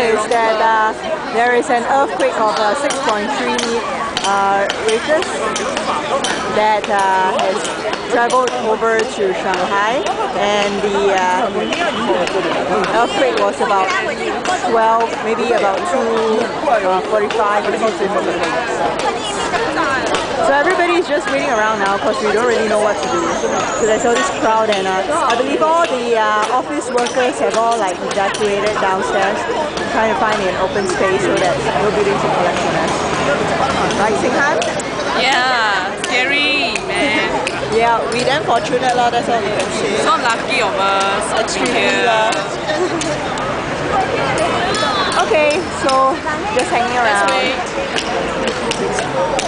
is that there is an earthquake of 6.3 Richter that has traveled over to Shanghai, and the earthquake was about 12, maybe about 2:45 minutes. So everybody's just waiting around now because we don't really know what to do. So there's all this crowd, and I believe all the office workers have all like evacuated downstairs, trying to find an open space so that nobody can collect from us. Right, Singhan? Yeah, scary, man. Yeah, we damn fortunate lah, that's all we can say. So lucky of us. Extremely lah. Okay, so just hanging around. Let's wait.